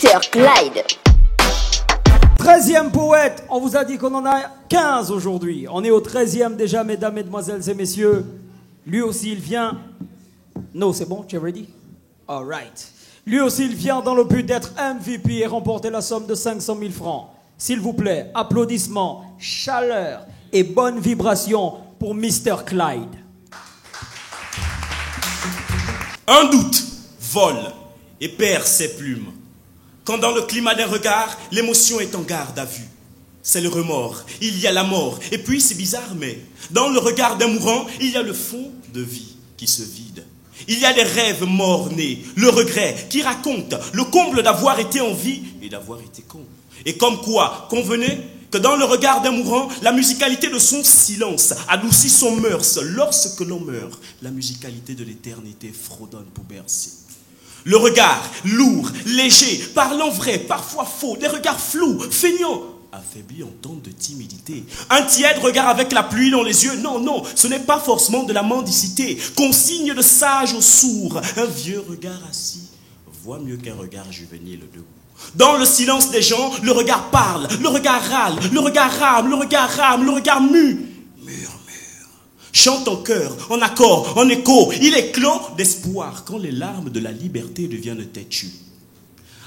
Mr. Clyde. 13e poète, on vous a dit qu'on en a 15 aujourd'hui. On est au 13e déjà, mesdames, mesdemoiselles et messieurs. Lui aussi, il vient... No, c'est bon, tu es ready? All right. Lui aussi, il vient dans le but d'être MVP et remporter la somme de 500 000 francs. S'il vous plaît, applaudissements, chaleur et bonne vibration pour Mr. Clyde. Un doute vole et perd ses plumes. Quand dans le climat d'un regard, l'émotion est en garde à vue. C'est le remords, il y a la mort. Et puis c'est bizarre, mais dans le regard d'un mourant, il y a le fond de vie qui se vide. Il y a les rêves morts-nés, le regret qui raconte le comble d'avoir été en vie et d'avoir été con. Et comme quoi, convenez que dans le regard d'un mourant, la musicalité de son silence adoucit son mœurs. Lorsque l'on meurt, la musicalité de l'éternité fredonne pour bercer. Le regard lourd, léger, parlant vrai, parfois faux, des regards flous, feignants, affaiblis en temps de timidité. Un tiède regard avec la pluie dans les yeux, non, non, ce n'est pas forcément de la mendicité. Consigne de sage aux sourds, un vieux regard assis voit mieux qu'un regard juvénile debout. Dans le silence des gens, le regard parle, le regard râle, le regard rame, le regard rame, le regard mue. Chante en chœur, en accord, en écho, il éclot d'espoir quand les larmes de la liberté deviennent têtues.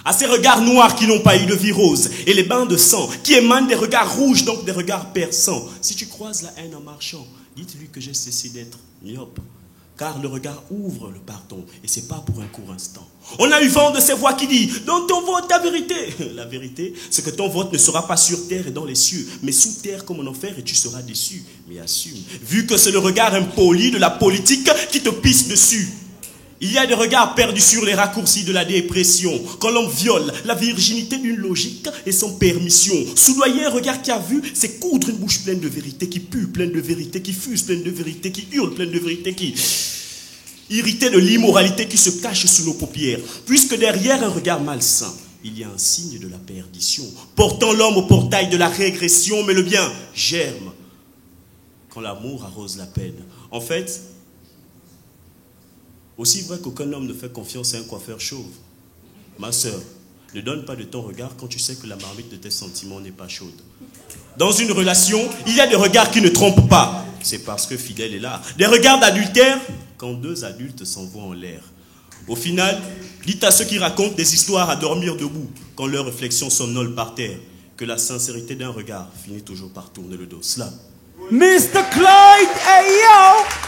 À ces regards noirs qui n'ont pas eu de vie rose et les bains de sang qui émanent des regards rouges, donc des regards perçants. Si tu croises la haine en marchant, dites-lui que j'ai cessé d'être myope. Car le regard ouvre le pardon et c'est pas pour un court instant. On a eu vent de ces voix qui disent, dans ton vote ta vérité. La vérité, c'est que ton vote ne sera pas sur terre et dans les cieux, mais sous terre comme en enfer et tu seras déçu. Mais assume, vu que c'est le regard impoli de la politique qui te pisse dessus. Il y a des regards perdus sur les raccourcis de la dépression, quand l'on viole la virginité d'une logique et sans permission. Soudoyer un regard qui a vu, c'est coudre une bouche pleine de vérité qui pue, pleine de vérité qui fuse, pleine de vérité qui hurle, pleine de vérité qui... irrité de l'immoralité qui se cache sous nos paupières. Puisque derrière un regard malsain, il y a un signe de la perdition, portant l'homme au portail de la régression, mais le bien germe quand l'amour arrose la peine. En fait, aussi vrai qu'aucun homme ne fait confiance à un coiffeur chauve, ma sœur, ne donne pas de ton regard quand tu sais que la marmite de tes sentiments n'est pas chaude. Dans une relation, il y a des regards qui ne trompent pas. C'est parce que fidèle est là. Des regards d'adultère quand deux adultes s'en vont en l'air. Au final, dites à ceux qui racontent des histoires à dormir debout quand leurs réflexions somnolent par terre que la sincérité d'un regard finit toujours par tourner le dos. Cela. Mr. Clyde, hey yo!